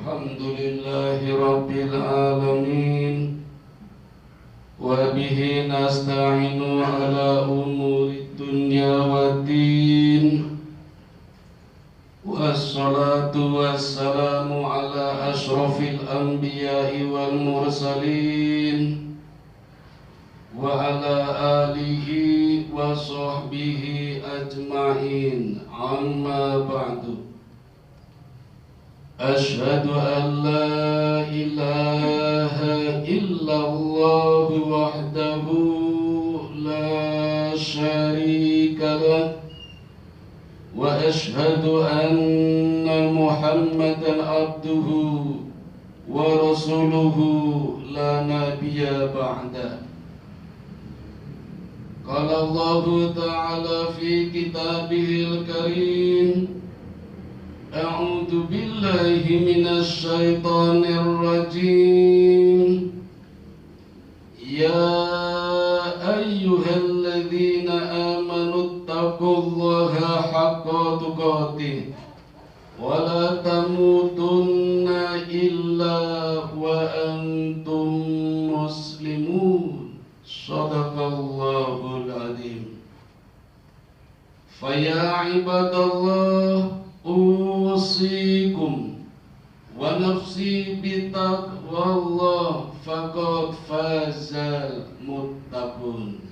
Alhamdulillahi Rabbil Alamin. Wa bihi nasta'inu ala umuri dunya waddin. Wassalatu wassalamu ala ashrafil anbiya'i wal mursalin wa ala alihi wa sahbihi ajma'in. Amma ba'du. Ashhadu an la ilaha illallah wahdahu la syarika lah wa ashhadu anna Muhammadan abduhu wa rasuluhu la nabiyya ba'da. Qala Allah ta'ala fi kitabihil karim, A'udzu billahi minasy syaithanir rajim. Ya ayyuhalladzina amanu taqullaha haqqa tuqatih wa la tamutunna illa wa antum muslimun. Shadaqallahul adzim. Fa ya ibadallah, usikum wa nafsi bitaqwallah faqad fazal muttaqun.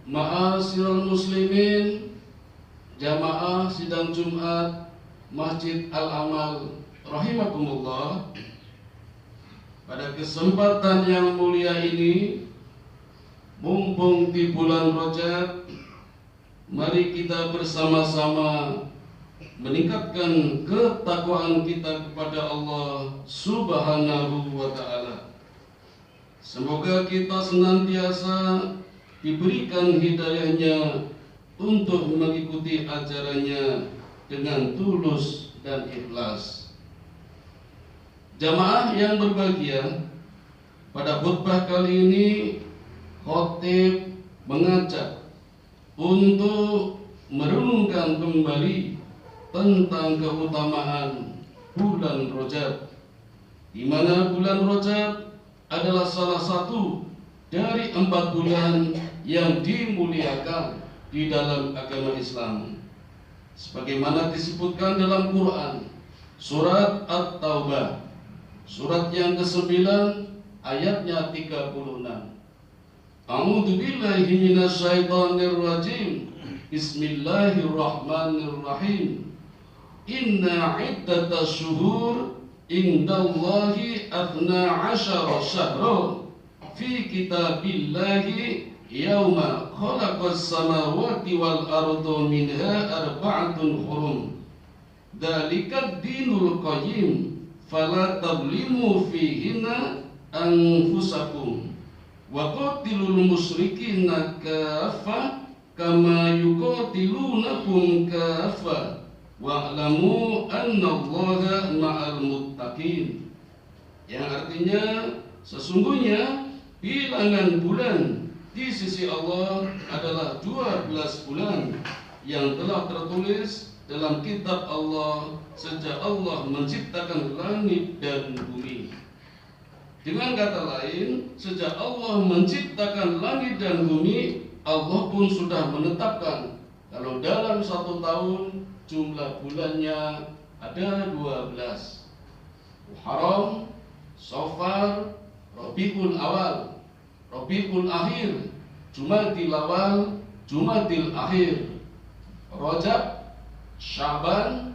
Ma'asyiral muslimin, jamaah sidang Jumat Masjid Al-Amal rahimakumullah. Pada kesempatan yang mulia ini, mumpung di bulan Rajab, mari kita bersama-sama meningkatkan ketakwaan kita kepada Allah Subhanahu wa ta'ala. Semoga kita senantiasa diberikan hidayahnya untuk mengikuti ajarannya dengan tulus dan ikhlas. Jamaah yang berbahagia, pada khutbah kali ini khatib mengajak untuk merenungkan kembali tentang keutamaan bulan Rajab, di mana bulan Rajab adalah salah satu dari 4 bulan yang dimuliakan di dalam agama Islam, sebagaimana disebutkan dalam Quran surat At-Taubah, surat yang ke-9 ayatnya 36. A'udzu billahi minasy syaithanir rajim. Bismillahirrahmanirrahim. Inna iddatasy syuhur indallahi 12 syahran fi kitabillahi yauma khalaqas samawati wal arda minha arba'atun hurum. Dzalikad dinul qayyim fala tablimu fihinna anfusakum wa qatilul musyrikina kaffah kama yuqatilunakum kaffah wa'lamu annallaha ma'al muttaqin. Yang artinya, sesungguhnya bilangan bulan di sisi Allah adalah 12 bulan yang telah tertulis dalam kitab Allah sejak Allah menciptakan langit dan bumi. Dengan kata lain, sejak Allah menciptakan langit dan bumi, Allah pun sudah menetapkan kalau dalam 1 tahun jumlah bulannya ada 12. Muharram, Safar, Rabiul Awal, Rabiul Akhir, Jumadil Awal, Jumadil Akhir, Rajab, Syaban,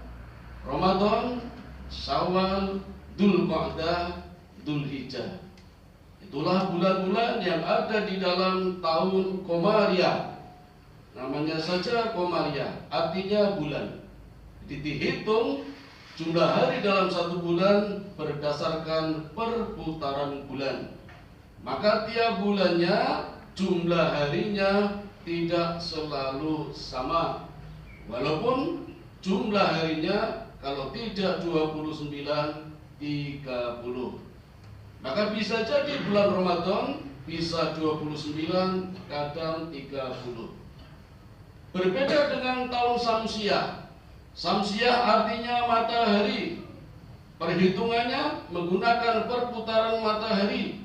Ramadan, Syawal, Dzulqa'dah, Dzulhijjah. Itulah bulan-bulan yang ada di dalam tahun Komariah. Namanya saja Komariah, artinya bulan. Jadi dihitung jumlah hari dalam 1 bulan berdasarkan perputaran bulan. Maka tiap bulannya jumlah harinya tidak selalu sama. Walaupun jumlah harinya kalau tidak 29, 30. Maka bisa jadi bulan Ramadan bisa 29, kadang 30. Berbeda dengan tahun Samsiah. Samsiah artinya matahari. Perhitungannya menggunakan perputaran matahari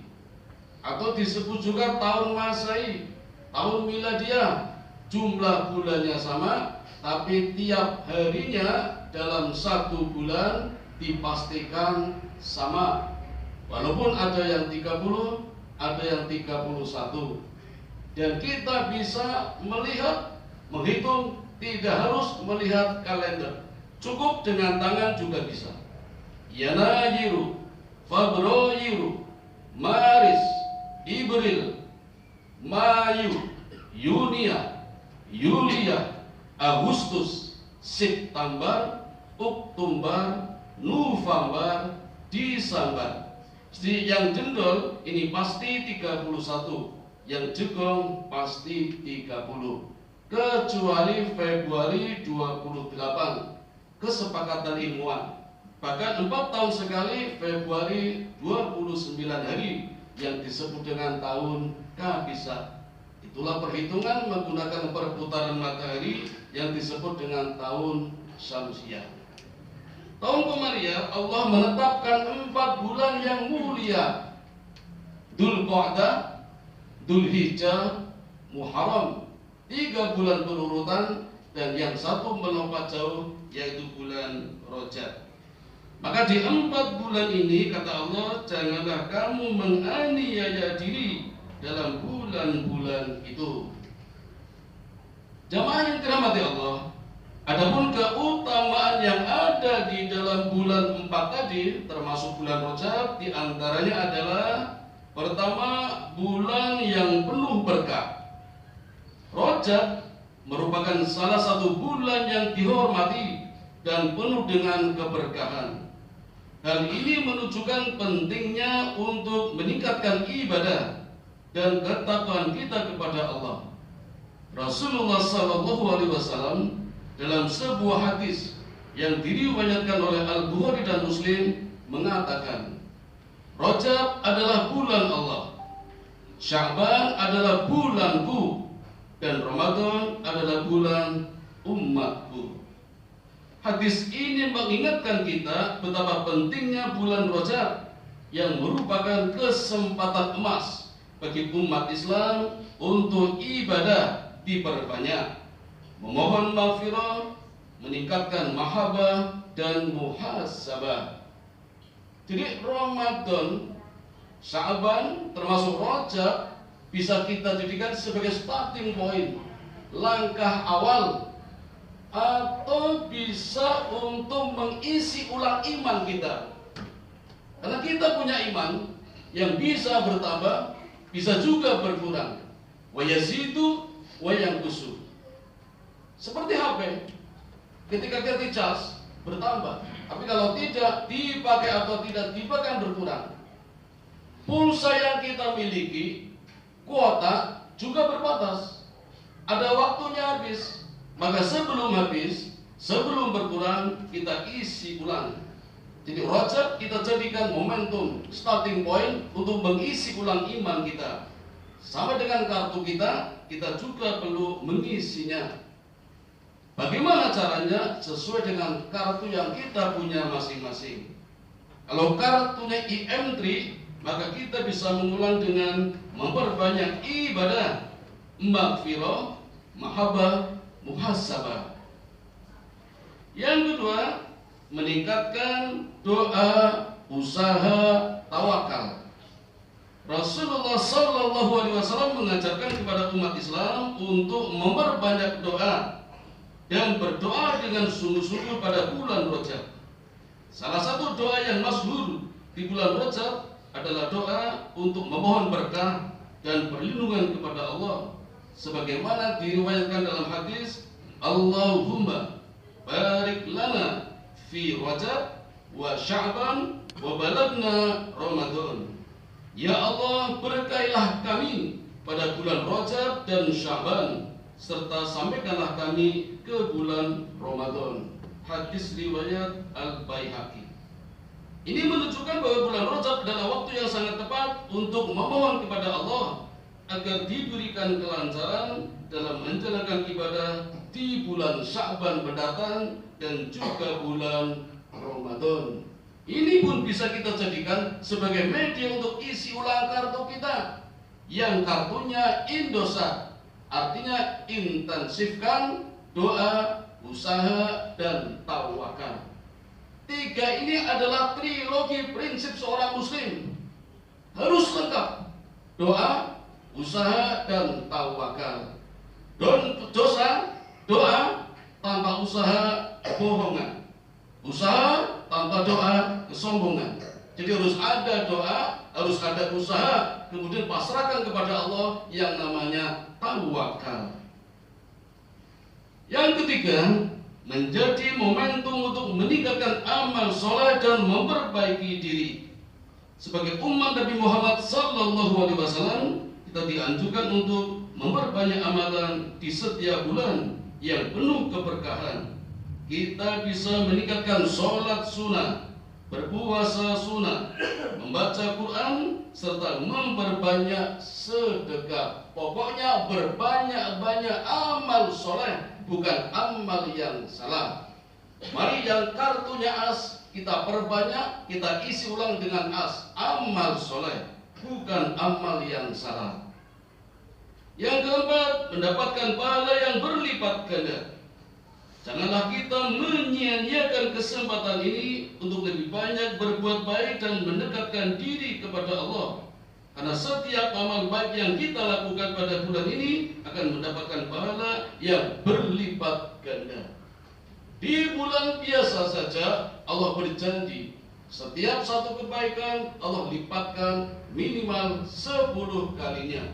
atau disebut juga tahun Masehi, tahun Miladiah. Jumlah bulannya sama, tapi tiap harinya dalam satu bulan dipastikan sama. Walaupun ada yang 30, ada yang 31. Dan kita bisa melihat, menghitung, tidak harus melihat kalender. Cukup dengan tangan juga bisa. Yanayiru, Februari, Maris, Ibril, Mayu, Yunia, Yulia, Agustus, September, Oktober, November, Desember. Jadi yang jendol ini pasti 31, yang jegong pasti 30, kecuali Februari 28. Kesepakatan ilmuwan. Bahkan 4 tahun sekali Februari 29 hari yang disebut dengan tahun kabisat. Itulah perhitungan menggunakan perputaran matahari yang disebut dengan tahun Syamsiah. Tahun Komariah Allah menetapkan 4 bulan yang mulia: Dzulqa'dah, Dzulhijjah, Muharram. 3 bulan berurutan, dan yang satu melompat jauh yaitu bulan Rajab. Maka di 4 bulan ini kata Allah, janganlah kamu menganiaya diri dalam bulan-bulan itu. Jamaah yang dirahmati Allah, adapun keutamaan yang ada di dalam bulan 4 tadi, termasuk bulan Rajab, di antaranya adalah pertama, bulan yang penuh berkah. Rajab merupakan salah satu bulan yang dihormati dan penuh dengan keberkahan. Hal ini menunjukkan pentingnya untuk meningkatkan ibadah dan ketakwaan kita kepada Allah. Rasulullah SAW dalam sebuah hadis yang diriwayatkan oleh Al-Bukhari dan Muslim mengatakan, Rajab adalah bulan Allah, Sya'ban adalah bulanku, dan Ramadan adalah bulan umatku. Hadis ini mengingatkan kita betapa pentingnya bulan Rajab yang merupakan kesempatan emas bagi umat Islam untuk ibadah diperbanyak, memohon maghfirah, meningkatkan mahabbah dan muhasabah. Jadi Ramadan, Sya'ban termasuk Rajab bisa kita jadikan sebagai starting point, langkah awal, atau bisa untuk mengisi ulang iman kita. Karena kita punya iman yang bisa bertambah, bisa juga berkurang. Wa yazidu wa yanqusu. Seperti HP, ketika kita dicas bertambah, tapi kalau tidak dipakai atau tidak dipakai berkurang. Pulsa yang kita miliki, kuota juga berbatas. Ada waktunya habis. Maka sebelum habis, sebelum berkurang, kita isi ulang. Jadi Rajab kita jadikan momentum, starting point untuk mengisi ulang iman kita. Sama dengan kartu kita, kita juga perlu mengisinya. Bagaimana caranya? Sesuai dengan kartu yang kita punya masing-masing. Kalau kartunya IM3, maka kita bisa mengulang dengan memperbanyak ibadah, maghfirah, mahabbah, muhasabah. Yang kedua, meningkatkan doa, usaha, tawakal. Rasulullah SAW mengajarkan kepada umat Islam untuk memperbanyak doa dan berdoa dengan sungguh-sungguh pada bulan Rajab. Salah satu doa yang masyhur di bulan Rajab adalah doa untuk memohon berkah dan perlindungan kepada Allah, sebagaimana diriwayatkan dalam hadis, Allahumma barik lana fi Rajab wa Sya'ban wa balagna Ramadan. Ya Allah, berkailah kami pada bulan Rajab dan Sya'ban, serta sampaikanlah kami ke bulan Ramadan. Hadis riwayat Al-Baihaqi. Ini menunjukkan bahwa bulan Rajab adalah waktu yang sangat tepat untuk memohon kepada Allah agar diberikan kelancaran dalam menjalankan ibadah di bulan Sya'ban mendatang dan juga bulan Ramadan. Ini pun bisa kita jadikan sebagai media untuk isi ulang kartu kita, yang kartunya Indosat, artinya intensifkan doa, usaha, dan tawakal. 3 ini adalah trilogi prinsip seorang muslim. Harus lengkap: doa, usaha, dan tawakal. Doa tanpa usaha bohongan. Usaha tanpa doa kesombongan. Jadi harus ada doa, harus ada usaha, kemudian pasrahkan kepada Allah yang namanya tawakal. Yang ketiga, menjadi momentum untuk meningkatkan amal soleh dan memperbaiki diri. Sebagai umat Nabi Muhammad SAW, kita dianjurkan untuk memperbanyak amalan di setiap bulan yang penuh keberkahan. Kita bisa meningkatkan sholat sunnah, berpuasa sunnah, membaca Quran, serta memperbanyak sedekah. Pokoknya berbanyak-banyak amal soleh, bukan amal yang salah. Mari yang kartunya as kita perbanyak, kita isi ulang dengan as, amal soleh, bukan amal yang salah. Yang keempat, mendapatkan pahala yang berlipat ganda. Janganlah kita menyia-nyiakan kesempatan ini untuk lebih banyak berbuat baik dan mendekatkan diri kepada Allah. Karena setiap amal baik yang kita lakukan pada bulan ini akan mendapatkan pahala yang berlipat ganda. Di bulan biasa saja Allah berjanji setiap satu kebaikan Allah lipatkan minimal 10 kalinya.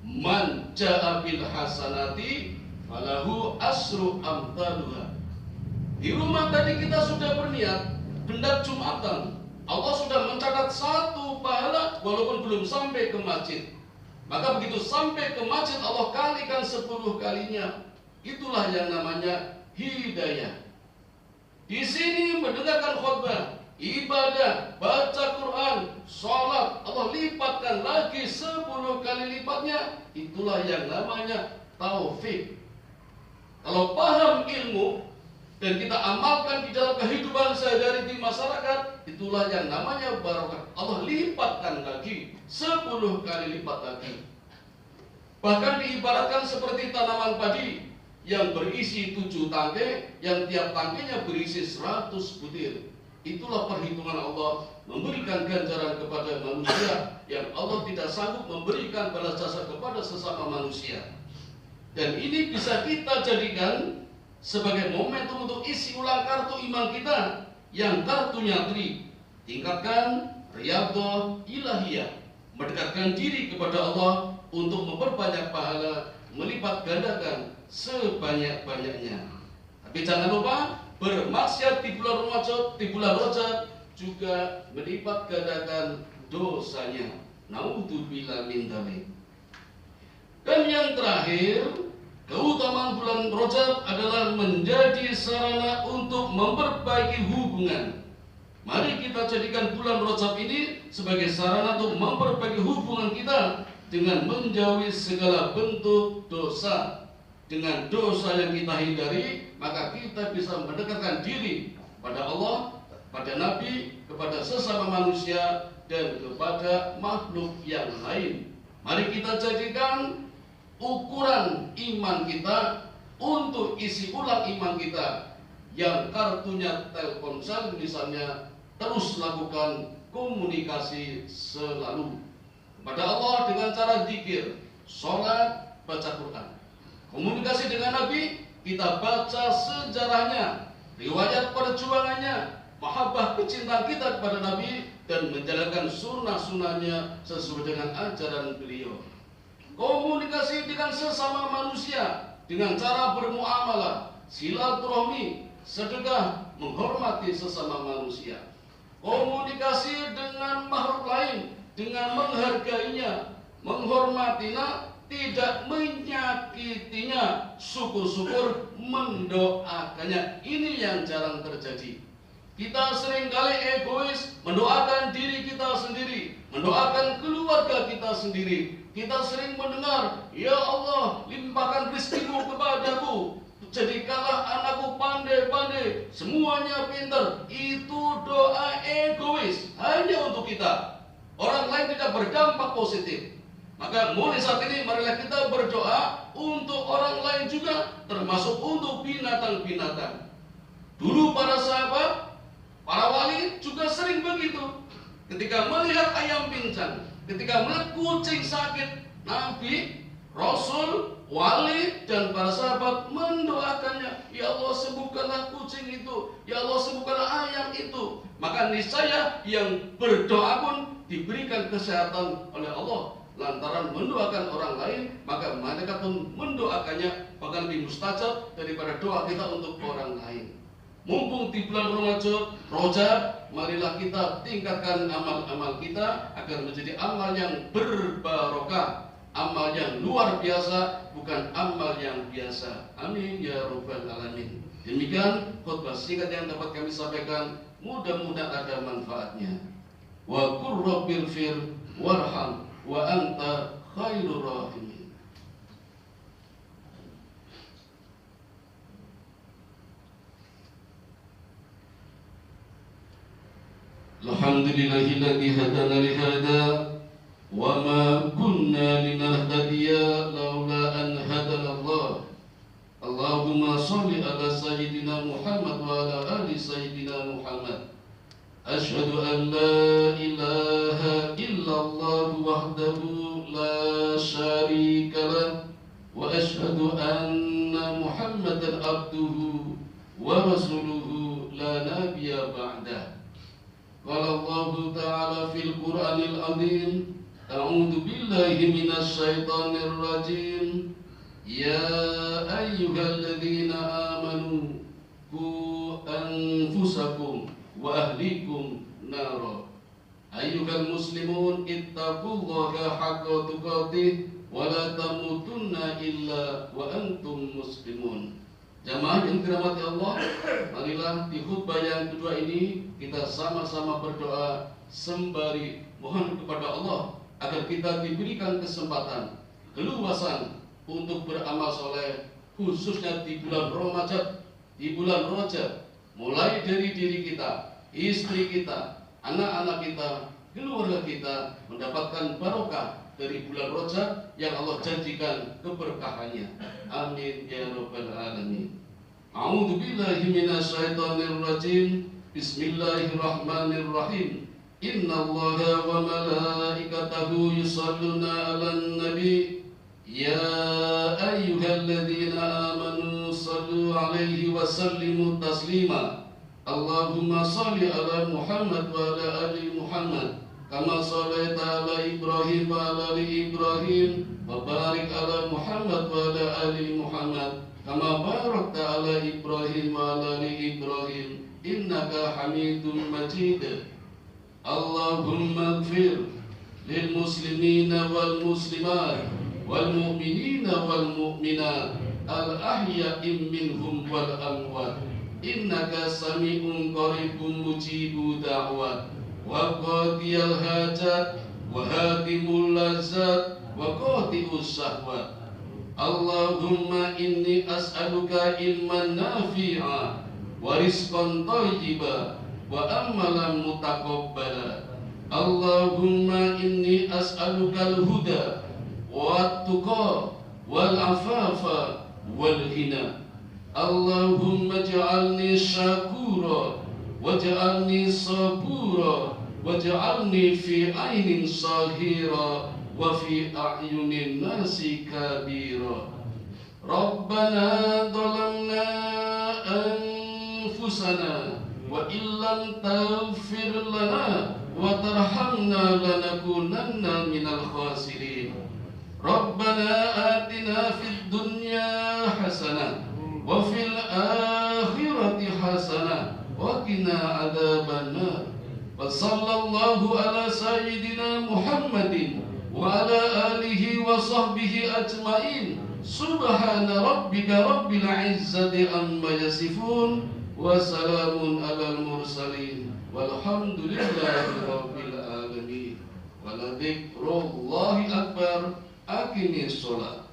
Man ja'a bil hasanati falahu asru amtaluha. Di rumah tadi kita sudah berniat hendak Jumatan, Allah sudah mencatat 1 pahala walaupun belum sampai ke masjid. Maka begitu sampai ke masjid Allah kalikan 10 kalinya. Itulah yang namanya hidayah. Di sini mendengarkan khutbah, ibadah, baca Quran, sholat, Allah lipatkan lagi 10 kali lipatnya. Itulah yang namanya taufik. Kalau paham ilmu dan kita amalkan di dalam kehidupan sehari-hari di masyarakat, itulah yang namanya barokah. Allah lipatkan lagi 10 kali lipat lagi. Bahkan diibaratkan seperti tanaman padi yang berisi 7 tangkai, yang tiap tangkainya berisi 100 butir. Itulah perhitungan Allah memberikan ganjaran kepada manusia yang Allah tidak sanggup memberikan balas jasa kepada sesama manusia. Dan ini bisa kita jadikan sebagai momentum untuk isi ulang kartu iman kita yang kartunya tri. Tingkatkan riyadhah ilahiyah, mendekatkan diri kepada Allah untuk memperbanyak pahala, melipat gandakan sebanyak-banyaknya. Tapi jangan lupa bermaksiat di bulan Rajab juga melipat gandakan dosanya. Naudzubillah min dzalik. Dan yang terakhir, keutamaan bulan Rajab adalah menjadi sarana untuk memperbaiki hubungan. Mari kita jadikan bulan Rajab ini sebagai sarana untuk memperbaiki hubungan kita dengan menjauhi segala bentuk dosa. Dengan dosa yang kita hindari, maka kita bisa mendekatkan diri kepada Allah, pada Nabi, kepada sesama manusia, dan kepada makhluk yang lain. Mari kita jadikan ukuran iman kita untuk isi ulang iman kita. Yang kartunya Telkomsel misalnya, terus lakukan komunikasi selalu kepada Allah dengan cara zikir, sholat, baca Quran. Komunikasi dengan Nabi, kita baca sejarahnya, riwayat perjuangannya, mahabbah kecintaan kita kepada Nabi, dan menjalankan sunnah-sunnahnya sesuai dengan ajaran beliau. Komunikasi dengan sesama manusia dengan cara bermuamalah, silaturahmi, sedekah, menghormati sesama manusia. Komunikasi dengan makhluk lain dengan menghargainya, menghormatinya, tidak menyakitinya, syukur-syukur mendoakannya. Ini yang jarang terjadi. Kita seringkali egois, mendoakan diri kita sendiri, mendoakan keluarga kita sendiri. Kita sering mendengar, ya Allah, limpahkan rezeki-Mu kepadaku, jadikanlah anakku pandai-pandai, semuanya pinter. Itu doa egois, hanya untuk kita. Orang lain tidak berdampak positif. Maka mulai saat ini marilah kita berdoa untuk orang lain juga, termasuk untuk binatang-binatang. Dulu para sahabat, para wali juga sering begitu. Ketika melihat ayam pincang, ketika melihat kucing sakit, Nabi, Rasul, wali, dan para sahabat mendoakannya, ya Allah sembuhkanlah kucing itu, ya Allah sembuhkanlah ayam itu. Maka niscaya yang berdoa pun diberikan kesehatan oleh Allah lantaran mendoakan orang lain, maka malaikat pun mendoakannya, bahkan lebih mustajab daripada doa kita untuk orang lain. Mumpung di bulan Rajab, marilah kita tingkatkan amal-amal kita agar menjadi amal yang berbarokah, amal yang luar biasa, bukan amal yang biasa. Amin ya rabbal alamin. Demikian khutbah singkat yang dapat kami sampaikan, mudah-mudahan ada manfaatnya. Wa qur rabbil fir warham wa anta khairur rahimin. Alhamdulillahilladzi hadana li hada wa ma kunna linahtadiya laula an hadana Allah. Allahumma shalli ala sayyidina Muhammad wa ala ali sayyidina Muhammad. Asyhadu an la ilaha illallah wahdahu la syarika lah wa asyhadu anna Muhammadan abduhu wa rasuluhu la nabiyya ba'dah. Qala Allah Ta'ala fil Qur'anil Azim, a'udzu billahi minasy syaithanir rajim. Ya ayyuhalladzina amanu qu anfusakum wa ahlikum nara. Ayyuhal muslimun ittaqullaha haqqa tuqatih wa la tamutunna illa wa antum muslimun. Jamaah yang dirahmati Allah, marilah di khutbah yang kedua ini kita sama-sama berdoa sembari mohon kepada Allah agar kita diberikan kesempatan, keluasan untuk beramal soleh, khususnya di bulan Ramadan, di bulan Rajab, mulai dari diri kita, istri kita, anak-anak kita, keluarga kita mendapatkan barokah dari bulan Rajab yang Allah janjikan keberkahannya. Amin ya rabbal alamin. A'udzu billahi minasy syaithanir rajim. Bismillahirrahmanirrahim. Innallaha wa malaikatahu yusholluna 'alan nabi. Ya ayyuhalladzina amanu shallu 'alaihi wa sallimu taslima. Allahumma shalli 'ala Muhammad wa 'ala ali Muhammad kama shallaita 'ala Ibrahim wa 'ala ali Ibrahim wa barik 'ala Muhammad wa 'ala ali Muhammad kama barakta 'ala Ibrahim wa 'ala ali Ibrahim innaka Hamidum Majid. Allahumma ighfir lil muslimina wal muslimat wal mu'minina wal mu'minat al ahya'i minhum wal amwat innaka sami'un qaribun mujibu da'wat wa qadiyal hajat wa hadimul lazat wa qati'us syahwat. Allahumma inni as'aluka ilman nafi'a wa rizqan thayyiba wa amalan mutaqabbala. Allahumma inni as'aluka al-huda wa tuqa wal afafa wal ghina. Allahumma ja'alni syakura waj'alni sabura waj'alni fi ainin sahira wa fi a'yunin nasi kabira. Rabbana dhalamna anfusana wa illam taghfir lana wa tarhamna lanakunanna minal khasirin. Rabbana atina fid dunya hasanah wa fil akhirati hasanah wa qina adzabannar. Wa sallallahu ala sayyidina Muhammadin wa ala alihi wa sahbihi ajmain. Subhana rabbika rabbil izzati amma yasifun wa salamun alal mursalin walhamdulillahi rabbil alamin. Wa la dzikrullahi akbar. Aqimis sholat.